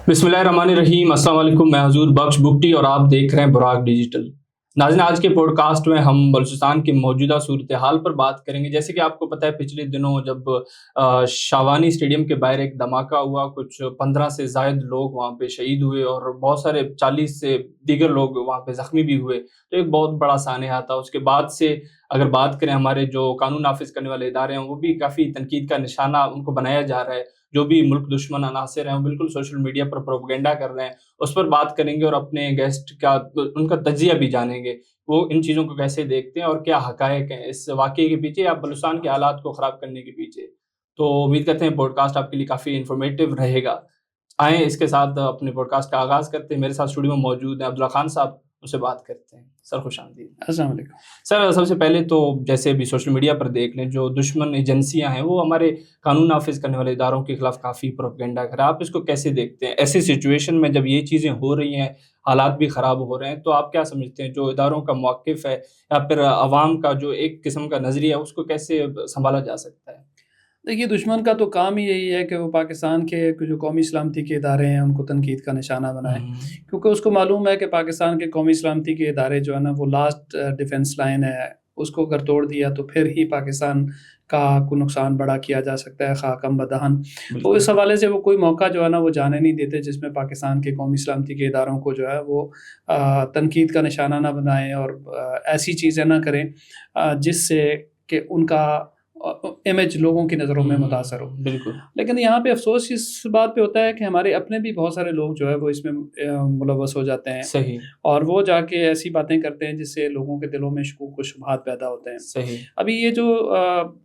बिस्मिल्लाहिर्रहमानिर्रहीम। अस्सलाम वालेकुम। मैं हजूर बख्श बुकटी और आप देख रहे हैं बुराक डिजिटल। नाज़रीन, आज के पॉडकास्ट में हम बलूचिस्तान की मौजूदा सूरत हाल पर बात करेंगे। जैसे कि आपको पता है, पिछले दिनों जब शावानी स्टेडियम के बाहर एक धमाका हुआ, कुछ 15 से ज़ायद लोग वहाँ पे शहीद हुए और बहुत सारे 40 से दीगर लोग वहाँ पे ज़ख्मी भी हुए, तो एक बहुत बड़ा सानहा था। उसके बाद से अगर बात करें, हमारे जो कानून नाफिज करने वाले इदारे हैं वो भी काफ़ी तनकीद का निशाना उनको बनाया जा रहा है। जो भी मुल्क दुश्मन अनासर हैं वो बिल्कुल सोशल मीडिया पर प्रोपेगेंडा कर रहे हैं, उस पर बात करेंगे और अपने गेस्ट का उनका तजिया भी जानेंगे, वो इन चीज़ों को कैसे देखते हैं और क्या हकायक हैं इस वाक़ये के पीछे या बलूचिस्तान के हालात को ख़राब करने के पीछे। तो उम्मीद करते हैं पॉडकास्ट आपके लिए काफ़ी इन्फॉर्मेटिव रहेगा। आएँ इसके साथ अपने पॉडकास्ट का आगाज़ करते हैं। मेरे साथ स्टूडियो में मौजूद हैं अब्दुल्ला खान साहब, उनसे बात करते हैं। सर खुशामदीद। अस्सलाम वालेकुम। सर, सबसे पहले तो जैसे अभी सोशल मीडिया पर देख लें, जो दुश्मन एजेंसियां हैं वो हमारे कानून नाफिज करने वाले इदारों के खिलाफ काफ़ी प्रोपेगेंडा कर रहा है। आप इसको कैसे देखते हैं ऐसी सिचुएशन में जब ये चीज़ें हो रही हैं, हालात भी ख़राब हो रहे हैं, तो आप क्या समझते हैं जो इदारों का मौक़िफ़ है या फिर अवाम का जो एक किस्म का नज़रिया है उसको कैसे संभाला जा सकता है? देखिए, दुश्मन का तो काम ही यही है कि वो पाकिस्तान के जो कौमी सलामती के इदारे हैं उनको तनकीद का निशाना बनाए, क्योंकि उसको मालूम है कि पाकिस्तान के कौमी सलामती के इदारे जो है ना वो लास्ट डिफेंस लाइन है। उसको अगर तोड़ दिया तो फिर ही पाकिस्तान का को नुकसान बड़ा किया जा सकता है, खाकम बदहन। तो इस हवाले से वो कोई मौका जो है ना वो जाने नहीं देते जिसमें पाकिस्तान के कौमी सलामती के इदारों को जो है वो तनकीद का निशाना ना बनाएं और ऐसी चीज़ें ना करें जिससे कि उनका इमेज लोगों की नज़रों में मुतासर हो। बिल्कुल। लेकिन यहाँ पे अफ़सोस इस बात पे होता है कि हमारे अपने भी बहुत सारे लोग जो है वो इसमें मुलव्वस हो जाते हैं सही। और वो जाके ऐसी बातें करते हैं जिससे लोगों के दिलों में शकूक व शुबहात पैदा होते हैं। सही। अभी ये जो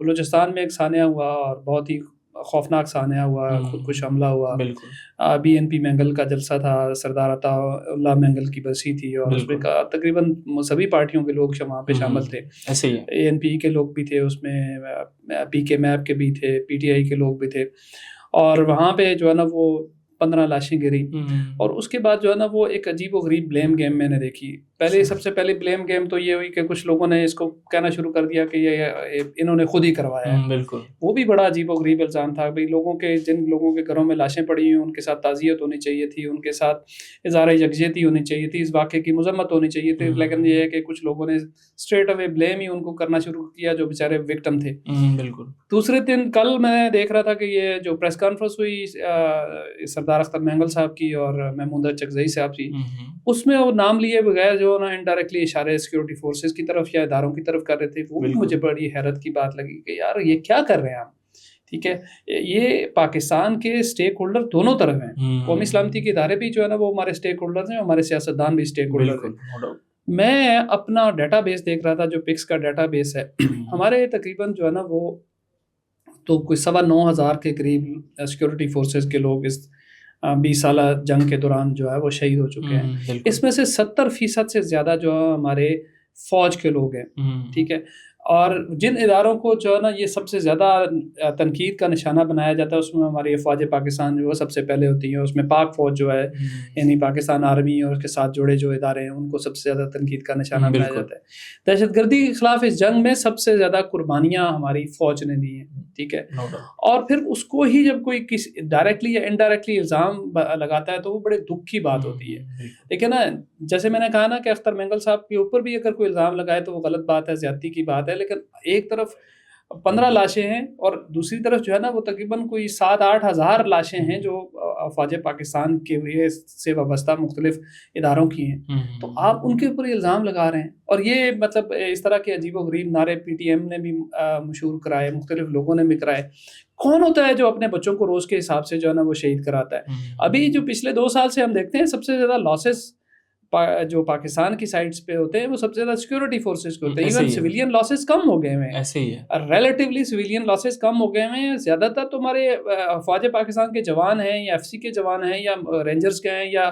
बलूचिस्तान में एक सानिया हुआ और बहुत ही खौफनाक सानिया हुआ, खुदकुश हमला हुआ। बिल्कुल। बीएनपी मैंगल का जलसा था, सरदार अताउल्लाह मैंगल की बरसी थी और उसमें तकरीबन सभी पार्टियों के लोग वहाँ पे शामिल थे। ऐसे ही है। एएनपी के लोग भी थे उसमें, पीके मैप के भी थे, पीटीआई के लोग भी थे और वहाँ पे जो है ना वो 15 लाशें गिरी और उसके बाद जो है ना वो एक अजीब-ओ-गरीब ब्लेम गेम मैंने देखी। सबसे पहले ब्लेम गेम तो ये हुई कि कुछ लोगों ने इसको कहना शुरू कर दिया कि ये इन्होंने खुद ही करवाया है। बिल्कुल। वो भी बड़ा अजीब-ओ-गरीब इल्ज़ाम था। भई जिन लोगों के घरों में लाशें पड़ी हुई हैं उनके साथ ताज़ियत होनी चाहिए थी, उनके साथ इज़हार यकजहती होनी चाहिए थी, इस वाक़ये की मज़म्मत होनी चाहिए थी। लेकिन ये है कि कुछ लोगों ने स्ट्रेट अवे ब्लेम ही उनको करना शुरू किया जो बेचारे विक्टिम थे। बिल्कुल। दूसरे दिन कल मैं देख रहा था कि ये जो प्रेस कॉन्फ्रेंस हुई सरदार अख्तर मैंगल साहब की और महमूदा चकज़ई साहब की, उसमें वो नाम लिए बगैर जो ना इनडायरेक्टली इशारे सिक्योरिटी फोर्सेस की तरफ या इदारों की तरफ कर रहे थे, वो मुझे बड़ी हैरत की बात लगी कि यार ये क्या कर रहे हैं आप? ठीक है, ये पाकिस्तान के स्टेक होल्डर दोनों तरफ हैं। कौमी सलामती के इदारे भी जो है ना वो हमारे स्टेक होल्डर्स हैं, हमारे सियासतदान भी स्टेक होल्डर हैं। मैं अपना डेटाबेस देख रहा था जो पिक्स का डेटाबेस है हमारे तकरीबन जो है ना वो तो कोई 9,500 के करीब सिक्योरिटी फोर्सेस के लोग इस 20 साला जंग के दौरान जो है वो शहीद हो चुके हैं। इसमें से 70% से ज़्यादा जो है हमारे फ़ौज के लोग हैं, ठीक है। और जिन इदारों को जो है ना ये सबसे ज़्यादा तनकीद का निशाना बनाया जाता है उसमें हमारी फ़ौज पाकिस्तान जो है सबसे पहले होती है। उसमें पाक फ़ौज जो है यानी पाकिस्तान आर्मी और उसके साथ जुड़े जो इदारे हैं उनको सबसे ज़्यादा तनकीद का निशाना बनाया जाता है। दहशतगर्दी के ख़िलाफ़ इस जंग में सबसे ज़्यादा कुर्बानियाँ हमारी फ़ौज ने दी हैं, ठीक है। और फिर उसको ही जब कोई किसी डायरेक्टली या इनडायरेक्टली इल्ज़ाम लगाता है तो वो बड़े दुख की बात होती है। लेकिन ना जैसे मैंने कहा ना कि अख्तर मैंगल साहब के ऊपर भी अगर कोई इल्ज़ाम लगाए तो वो गलत बात है, ज़्यादती की बात है। लेकिन एक तरफ 15 लाशें हैं और दूसरी तरफ जो है ना वो तकरीबन कोई 7-8 हज़ार लाशें हैं जो फ़ौज पाकिस्तान के से वाबस्ता मुख्तलिफ इदारों की हैं। तो आप उनके ऊपर इल्ज़ाम लगा रहे हैं और ये मतलब इस तरह के अजीब-ओ-गरीब नारे पीटीएम ने भी मशहूर कराए, मुख्तलिफ लोगों ने भी कराए। कौन होता है जो अपने बच्चों को रोज़ के हिसाब से जो है ना वो शहीद कराता है? अभी जो पिछले 2 साल से हम देखते हैं सबसे ज़्यादा लॉसेस जो पाकिस्तान की साइड्स पे होते हैं वो सबसे ज़्यादा सिक्योरिटी फोर्सेस के होते हैं। इवन सिविलियन लॉसेस कम हो गए हैं, ऐसे ही है। रिलेटिवली सिविलियन लॉसेस कम हो गए हैं। ज़्यादातर तो हमारे फ़ौज पाकिस्तान के जवान हैं या एफसी के जवान हैं या रेंजर्स के हैं या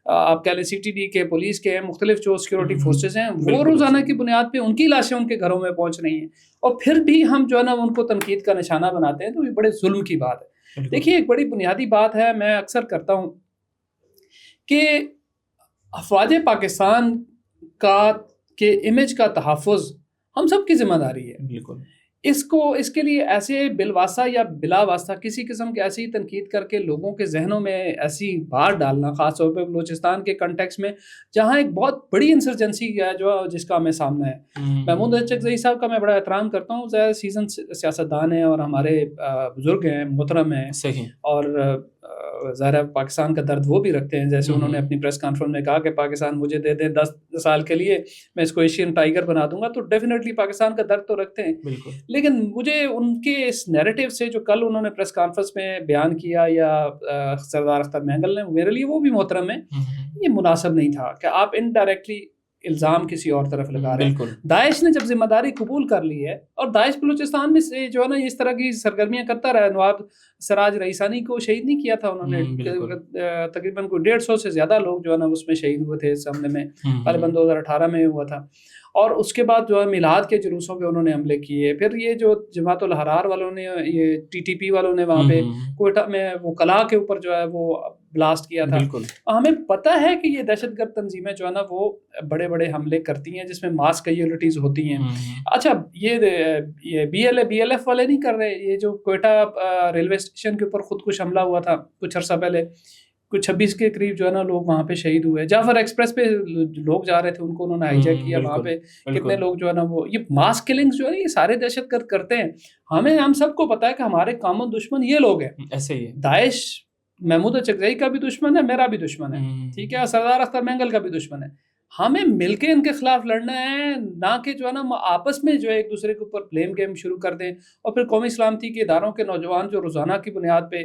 आप कह लें सीटीडी के, पुलिस के हैं, मुख्तलिफ जो सिक्योरिटी फोर्सेस हैं वो रोज़ाना की बुनियाद पे उनकी लाशें उनके घरों में पहुँच रही हैं और फिर भी हम जो है ना उनको तनकीद का निशाना बनाते हैं, तो ये बड़े जुल्म की बात है। देखिए, एक बड़ी बुनियादी बात है, मैं अक्सर करता हूँ कि फ़ौज पाकिस्तान का के इमेज का तहफ़्फ़ुज़ हम सब की ज़िम्मेदारी है। बिल्कुल। इसके लिए ऐसे बिलवासा या बिला वास्ता किसी किस्म की ऐसी तनकीद करके लोगों के जहनों में ऐसी बात डालना, ख़ास तौर पे बलूचिस्तान के कंटेक्स्ट में जहाँ एक बहुत बड़ी इंसर्जेंसी है जो जिसका हमें सामना है। महमूद चकज़ई साहब का मैं बड़ा एहतराम करता हूँ, ज़्यादा सीजन सियासतदान हैं और हमारे बुज़ुर्ग हैं, मोहतरम हैं, सही। और ज़ाहिर है पाकिस्तान का दर्द वो भी रखते हैं। जैसे उन्होंने अपनी प्रेस कॉन्फ्रेंस में कहा कि पाकिस्तान मुझे दे दें 10 साल के लिए, मैं इसको एशियन टाइगर बना दूंगा, तो डेफिनेटली पाकिस्तान का दर्द तो रखते हैं। बिल्कुल। लेकिन मुझे उनके इस नैरेटिव से जो कल उन्होंने प्रेस कॉन्फ्रेंस में बयान किया या सरदार अख्तर महंगल ने, मेरे लिए वो भी मोहतरम है, ये मुनासिब नहीं था कि आप इनडायरेक्टली इल्ज़ाम किसी और तरफ लगा रहे हैं। दाइश ने जब जिम्मेदारी कबूल कर ली है, और दाइश बलूचिस्तान में से जो है ना इस तरह की सरगर्मियाँ करता रहा। नवाब सिराज रईसानी को शहीद नहीं किया था उन्होंने, तकरीबन कोई 150 से ज़्यादा लोग जो है ना उसमें शहीद हुए थे इस हमले में, तकरीबन 2018 में हुआ था। और उसके बाद जो है मिलाद के जुलूसों पे उन्होंने हमले किए। फिर ये जो जमातुल हरार वालों ने, ये टीटीपी वालों ने वहाँ पे कोयटा में वो कला के ऊपर जो है वो ब्लास्ट किया था। हमें पता है कि ये दहशतगर्द तंजीमें जो है ना वो बड़े बड़े हमले करती हैं जिसमें मास कैजुअलिटीज होती हैं। अच्छा, ये BLF वाले नहीं कर रहे। ये जो कोयटा रेलवे स्टेशन के ऊपर खुदकुश हमला हुआ था कुछ अर्सा पहले, कुछ 26 के करीब जो है ना लोग वहाँ पे शहीद हुए। जाफर एक्सप्रेस पे लोग जा रहे थे, उनको उन्होंने हाईजैक किया। वहाँ पे कितने लोग जो है ना वो ये मास किलिंग्स जो है ये सारे दहशतगर्द करते हैं। हम सबको पता है कि हमारे कॉमन दुश्मन ये लोग हैं। ऐसे ही दाइश महमूद चकज़ई का भी दुश्मन है, मेरा भी दुश्मन है, ठीक है, सरदार अख्तर महंगल का भी दुश्मन है। हमें मिलके इनके खिलाफ लड़ना है, ना कि जो है ना आपस में जो है एक दूसरे के ऊपर ब्लेम गेम शुरू कर दें और फिर कौमी सलामती के इदारों के नौजवान जो रोज़ाना की बुनियाद पे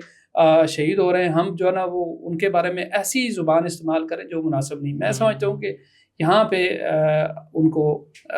शहीद हो रहे हैं, हम जो है ना वो उनके बारे में ऐसी ज़ुबान इस्तेमाल करें जो मुनासिब नहीं। मैं समझता हूँ कि यहाँ पे उनको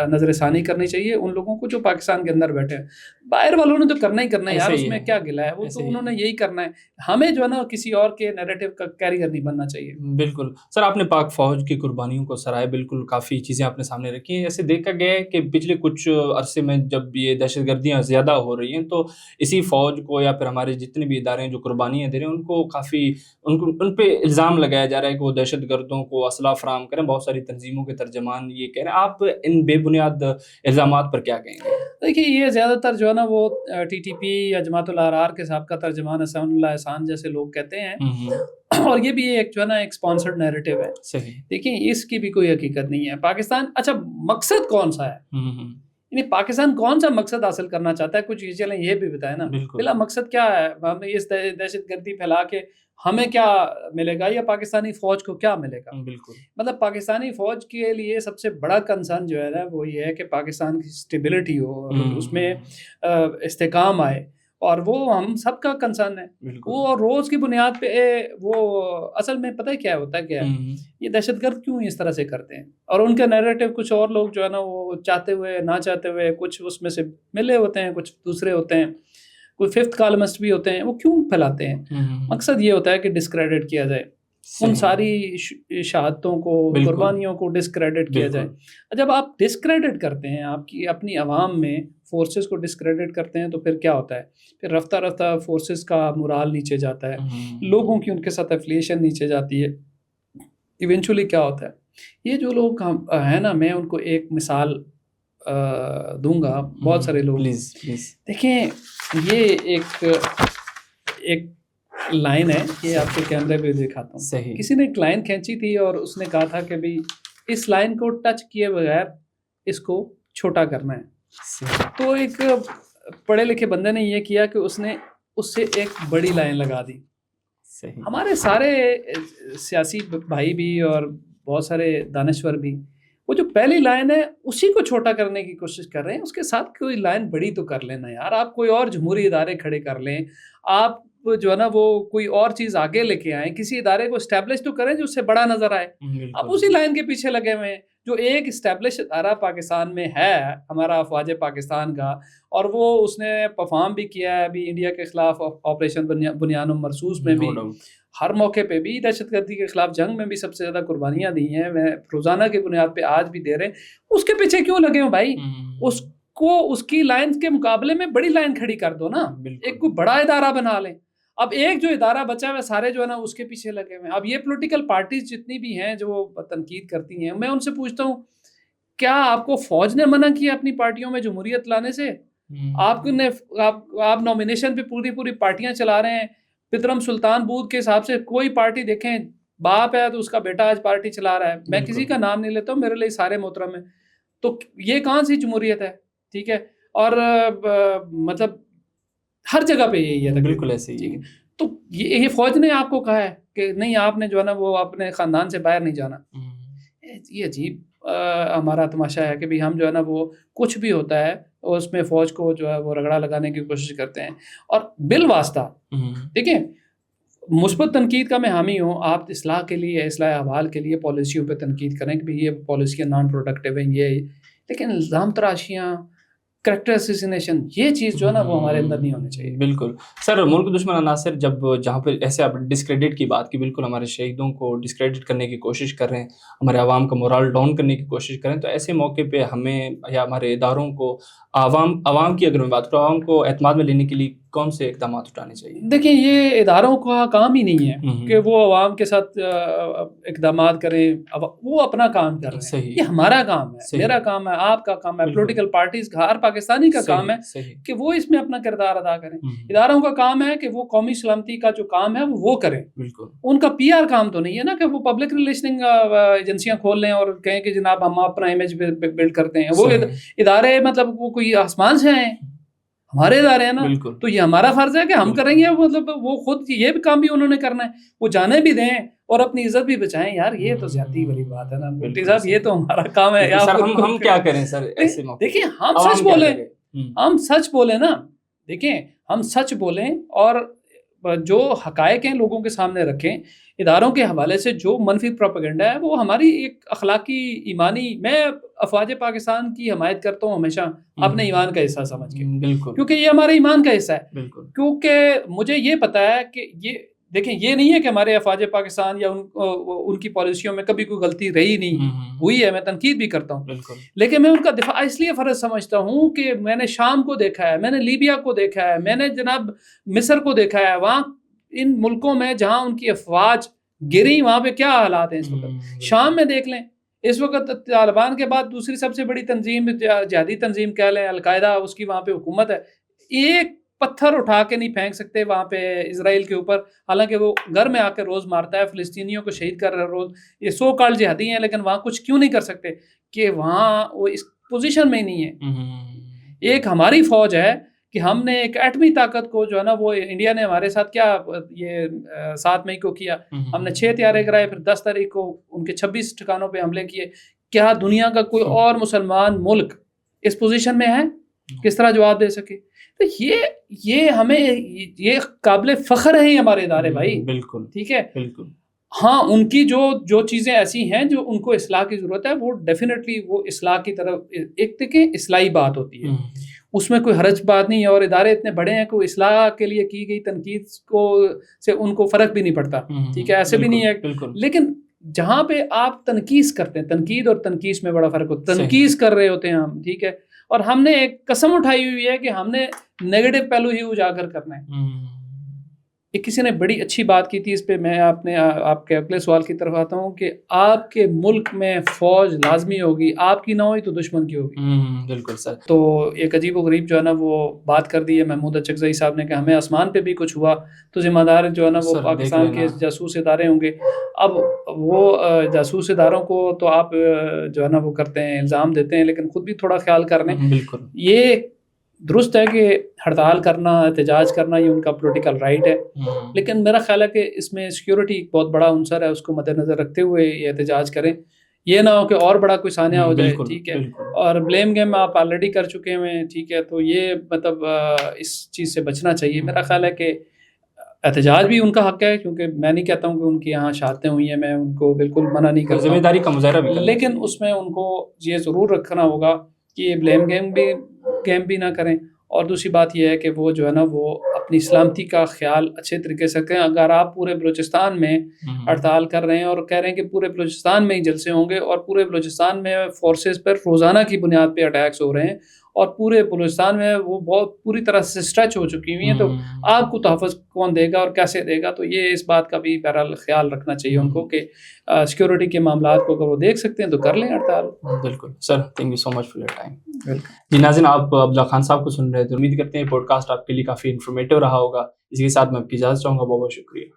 नज़र षानी करनी चाहिए उन लोगों को जो पाकिस्तान के अंदर बैठे हैं। बाहर वालों ने तो करना ही करना है यार, उसमें क्या गिला है, वो तो उन्होंने यही करना है। हमें जो है ना किसी और के नैरेटिव का कैरियर नहीं बनना चाहिए। बिल्कुल सर, आपने पाक फौज की कुर्बानियों को सराहा, बिल्कुल काफ़ी चीज़ें आपने सामने रखी हैं। ऐसे देखा गया है कि पिछले कुछ अरसे में जब ये दहशतगर्दियाँ ज़्यादा हो रही हैं तो इसी फ़ौज को या फिर हमारे जितने भी इदारे हैं जो कुर्बानियाँ दे रहे हैं उनको काफ़ी उन पे इल्ज़ाम लगाया जा रहा है कि वो दहशतगर्दों को असला फराहम करें। बहुत सारी तंजीमों के तर्जमान ये कह रहे हैं। आप इन बेबुनियाद इल्ज़ामात पर क्या कहेंगे? देखिए, ये ज़्यादातर जो है ना वो TTP या जमातुल अहरार के साबका तर्जमान हसनुल्लाह एहसान जैसे लोग कहते हैं, और ये भी एक जो है ना एक स्पॉन्सर्ड नैरेटिव है। सही। देखिए, इसकी भी कोई हकीकत नहीं है। पाकिस्तान, अच्छा मकसद कौन सा है, यानी पाकिस्तान कौन सा मकसद हासिल करना चाहता है, कुछ चीज़ें ये भी बताए ना। पहला मकसद क्या है, हमें इस दहशतगर्दी फैला के हमें क्या मिलेगा या पाकिस्तानी फ़ौज को क्या मिलेगा। बिल्कुल। मतलब पाकिस्तानी फ़ौज के लिए सबसे बड़ा कंसर्न जो है ना वो ये है कि पाकिस्तान की स्टेबिलिटी हो और उसमें इस्तेकाम आए, और वो हम सबका कंसर्न है। वो रोज़ की बुनियाद पे वो असल में पता है क्या होता है, क्या है ये दहशतगर्द क्यों इस तरह से करते हैं, और उनका नैरेटिव कुछ और लोग जो है ना वो चाहते हुए ना चाहते हुए कुछ उसमें से मिले होते हैं, कुछ दूसरे होते हैं, कोई फिफ्थ कॉलमिस्ट भी होते हैं, वो क्यों फैलाते हैं। मकसद ये होता है कि डिस्क्रेडिट किया जाए, उन सारी शहादतों को, कुर्बानियों को डिस्क्रेडिट किया जाए। जब आप डिस्क्रेडिट करते हैं, आपकी अपनी आवाम में फोर्सेस को डिस्क्रेडिट करते हैं, तो फिर क्या होता है, फिर रफ्ता रफ्ता फोर्सेस का मोराल नीचे जाता है, लोगों की उनके साथ एफिलिएशन नीचे जाती है। इवेंचुअली क्या होता है, ये जो लोग हैं ना, मैं उनको एक मिसाल दूंगा, बहुत सारे लोग देखें, ये एक लाइन है, ये आपके कैमरे पे दिखाता हूँ। किसी ने एक लाइन खींची थी और उसने कहा था कि भाई इस लाइन को टच किए बगैर इसको छोटा करना है। तो एक पढ़े लिखे बंदे ने ये किया कि उसने उससे एक बड़ी लाइन लगा दी। हमारे सारे सियासी भाई भी और बहुत सारे दानश्वर भी वो जो पहली लाइन है उसी को छोटा करने की कोशिश कर रहे हैं, उसके साथ कोई लाइन बड़ी तो कर लेना यार। आप कोई और जमहूरी इदारे खड़े कर लें, आप जो है ना वो कोई और चीज़ आगे लेके आए, किसी इदारे को इस्टेब्लिश तो करें जो उससे बड़ा नज़र आए। आप उसी लाइन के पीछे लगे हुए हैं। जो एक इस्टेब्लिश इदारा पाकिस्तान में है हमारा अफवाज पाकिस्तान का, और वो उसने परफॉर्म भी किया है अभी इंडिया के ख़िलाफ़ ऑपरेशन बुनियान मरसूस में भी, हर मौके पे भी दहशतगर्दी के खिलाफ जंग में भी सबसे ज़्यादा कुर्बानियाँ दी हैं, मैं रोज़ाना की बुनियाद पे आज भी दे रहे हैं। उसके पीछे क्यों लगे हो भाई? उसको उसकी लाइन के मुकाबले में बड़ी लाइन खड़ी कर दो ना, एक कोई बड़ा इदारा बना लें। अब एक जो इदारा बचा हुआ सारे जो है ना उसके पीछे लगे हुए हैं। अब ये पॉलिटिकल पार्टीज जितनी भी हैं जो तनकीद करती हैं, मैं उनसे पूछता हूँ, क्या आपको फ़ौज ने मना किया अपनी पार्टियों में जमहूरियत लाने से? آپ نامینیشن پہ پوری پارٹیاں چلا رہے ہیں. پترم سلطان بود کے حساب سے کوئی پارٹی دیکھیں, باپ ہے تو اس کا بیٹا آج پارٹی چلا رہا ہے. میں کسی کا نام نہیں لیتا ہوں, میرے لیے سارے محترم ہیں. تو یہ کہاں سی جمہوریت ہے؟ ٹھیک ہے. اور مطلب ہر جگہ پہ یہی ہے. بالکل ایسے ہی. تو یہ فوج نے آپ کو کہا ہے کہ نہیں, آپ نے جو ہے نا وہ اپنے خاندان سے باہر نہیں جانا. یہ عجیب ہمارا تماشا ہے کہ بھی ہم جو ہے نا وہ کچھ بھی ہوتا ہے اس میں فوج کو جو ہے وہ رگڑا لگانے کی کوشش کرتے ہیں. اور بالواسطہ دیکھیں, مثبت تنقید کا میں حامی ہوں. آپ اصلاح کے لیے, اصلاح احوال کے لیے پالیسیوں پہ تنقید کریں کہ بھی یہ پالیسیاں نان پروڈکٹیو ہیں یہ, لیکن الزام تراشیاں, کریکٹر اسیسینیشن, یہ چیز جو ہے نا وہ ہمارے اندر نہیں ہونی چاہیے. بالکل سر. ملک دشمن عناصر جہاں پہ ایسے آپ ڈسکریڈٹ کی بات کی, بالکل ہمارے شہیدوں کو ڈسکریڈٹ کرنے کی کوشش کر رہے ہیں, ہمارے عوام کا مورال ڈاؤن کرنے کی کوشش کریں, تو ایسے موقع پہ ہمیں یا ہمارے اداروں کو عوام کی اگر میں بات کروں, عوام کو اعتماد میں لینے کے لیے کون سے اقدامات اٹھانے چاہیے؟ دیکھیں, یہ اداروں کا کام ہی نہیں ہے کہ وہ عوام کے ساتھ اقدامات کریں. وہ اپنا کام کر رہے ہیں. یہ ہمارا کام ہے, میرا کام ہے, آپ کا کام ہے, پولیٹیکل پارٹیز کا, ہر پاکستانی کا کام ہے کہ وہ اس میں اپنا کردار ادا کریں. اداروں کا کام ہے کہ وہ قومی سلامتی کا جو کام ہے وہ کریں. ان کا پی آر کام تو نہیں ہے نا کہ وہ پبلک ریلیشننگ ایجنسیاں کھول لیں اور کہیں کہ جناب ہم اپنا امیج بلڈ کرتے ہیں. وہ ادارے مطلب وہ کوئی آسمان سے آئے ہیں, ہمارے ادارے ہیں نا. تو یہ ہمارا فرض ہے کہ ہم کریں گے. مطلب وہ خود یہ بھی کام بھی انہوں نے کرنا ہے, وہ جانے بھی دیں اور اپنی عزت بھی بچائیں. یار یہ تو زیادتی والی بات ہے نا مفتی صاحب, یہ تو ہمارا کام ہے. ہم کیا کریں سر ایسے موقع؟ دیکھیں, ہم سچ بولیں نا. دیکھیں, ہم سچ بولیں اور جو حقائق ہیں لوگوں کے سامنے رکھیں. اداروں کے حوالے سے جو منفی پروپیگنڈا ہے وہ ہماری ایک اخلاقی ایمانی, میں افواج پاکستان کی حمایت کرتا ہوں ہمیشہ اپنے ایمان کا حصہ سمجھ کے, کیونکہ یہ ہمارے ایمان کا حصہ ہے. کیونکہ مجھے یہ پتا ہے کہ یہ دیکھیں, یہ نہیں ہے کہ ہمارے افواج پاکستان یا ان کی پالیسیوں میں کبھی کوئی غلطی رہی نہیں ہوئی ہے, میں تنقید بھی کرتا ہوں, لیکن میں ان کا دفاع اس لیے فرض سمجھتا ہوں کہ میں نے شام کو دیکھا ہے, میں نے لیبیا کو دیکھا ہے, میں نے جناب مصر کو دیکھا ہے. وہاں ان ملکوں میں جہاں ان کی افواج گری, وہاں پہ کیا حالات ہیں اس وقت. شام میں دیکھ لیں, اس وقت طالبان کے بعد دوسری سب سے بڑی تنظیم, جہادی تنظیم کہہ لیں, القاعدہ, اس کی وہاں پہ حکومت ہے. ایک پتھر اٹھا کے نہیں پھینک سکتے وہاں پہ اسرائیل کے اوپر, حالانکہ وہ گھر میں آ کے روز مارتا ہے, فلسطینیوں کو شہید کر رہا ہے روز. یہ سو کالڈ جہادی ہیں, لیکن وہاں کچھ کیوں نہیں کر سکتے کہ وہاں وہ اس پوزیشن میں ہی نہیں ہے. ایک ہماری فوج ہے کہ ہم نے ایک ایٹمی طاقت کو جو ہے نا وہ انڈیا نے ہمارے ساتھ کیا, یہ 7 مئی کو کیا, ہم نے 6 طیارے گرائے, پھر 10 تاریخ کو ان کے 26 ٹھکانوں پہ حملے کیے. کیا دنیا کا کوئی اور مسلمان ملک اس پوزیشن میں ہے؟ کس طرح جواب دے سکے؟ تو یہ ہمیں یہ قابل فخر ہیں ہمارے ادارے بھائی. بالکل ٹھیک ہے. بالکل ہاں, ان کی جو چیزیں ایسی ہیں جو ان کو اصلاح کی ضرورت ہے, وہ ڈیفینیٹلی وہ اصلاح کی طرف ایک دیکھیں اصلاحی بات ہوتی ہے, اس میں کوئی حرج بات نہیں ہے. اور ادارے اتنے بڑے ہیں کہ اصلاح کے لیے کی گئی تنقید سے ان کو فرق بھی نہیں پڑتا. ٹھیک ہے, ایسے بھی نہیں ہے. لیکن جہاں پہ آپ تنقید کرتے ہیں, تنقید اور تنقید میں بڑا فرق ہوتا ہے. تنقید کر رہے ہوتے ہیں ہم, ٹھیک ہے, اور ہم نے ایک قسم اٹھائی ہوئی ہے کہ ہم نے نیگیٹو پہلو ہی اجاگر کرنا ہے. ایک کسی نے بڑی اچھی بات کی تھی اس پہ, میں آپ کے اگلے سوال کی طرف آتا ہوں کہ آپ کے ملک میں فوج لازمی ہوگی, آپ کی نہ ہوئی تو دشمن کی ہوگی. بالکل سر. تو ایک عجیب و غریب جو ہے نا وہ بات کر دی ہے محمود اچکزئی صاحب نے کہ ہمیں آسمان پہ بھی کچھ ہوا تو ذمہ دار جو ہے نا وہ پاکستان کے جاسوس ادارے ہوں گے. اب وہ جاسوس اداروں کو تو آپ جو ہے نا وہ کرتے ہیں, الزام دیتے ہیں, لیکن خود بھی تھوڑا خیال کر لیں. بالکل یہ درست ہے کہ ہڑتال کرنا, احتجاج کرنا, یہ ان کا پولیٹیکل رائٹ ہے, لیکن میرا خیال ہے کہ اس میں سیکیورٹی ایک بہت بڑا عنصر ہے, اس کو مد نظر رکھتے ہوئے یہ احتجاج کریں. یہ نہ ہو کہ اور بڑا کوئی سانحہ ہو جائے. ٹھیک ہے, اور بلیم گیم آپ آلریڈی کر چکے ہیں. ٹھیک ہے, تو یہ مطلب اس چیز سے بچنا چاہیے. میرا خیال ہے کہ احتجاج بھی ان کا حق ہے, کیونکہ میں نہیں کہتا ہوں کہ ان کی یہاں شہادتیں ہوئی ہیں, میں ان کو بالکل منع نہیں کرتا, ذمہ داری کا مظاہرہ بھی, لیکن اس میں ان کو یہ ضرور رکھنا ہوگا کہ یہ بلیم گیم بھی نہ کریں. اور دوسری بات یہ ہے کہ وہ جو ہے نا وہ اپنی سلامتی کا خیال اچھے طریقے سے کریں. اگر آپ پورے بلوچستان میں ہڑتال کر رہے ہیں اور کہہ رہے ہیں کہ پورے بلوچستان میں ہی جلسے ہوں گے, اور پورے بلوچستان میں فورسز پر روزانہ کی بنیاد پہ اٹیکس ہو رہے ہیں, اور پورے بلوچستان میں وہ بہت پوری طرح سے اسٹریچ ہو چکی ہوئی ہیں، تو آپ کو تحفظ کون دے گا اور کیسے دے گا؟ تو یہ اس بات کا بھی بہرحال خیال رکھنا چاہیے ان کو کہ سیکورٹی کے معاملات کو اگر وہ دیکھ سکتے ہیں تو کر لیں ہڑتال۔ بالکل sir, thank you so much for your time. جی ناظرین، آپ عبداللہ خان صاحب کو سن رہے تھے، امید کرتے ہیں پوڈ کاسٹ آپ کے لیے کافی انفارمیٹیو رہا ہوگا۔ اسی کے ساتھ میں آپ کی اجازت چاہوں گا، بہت بہت شکریہ۔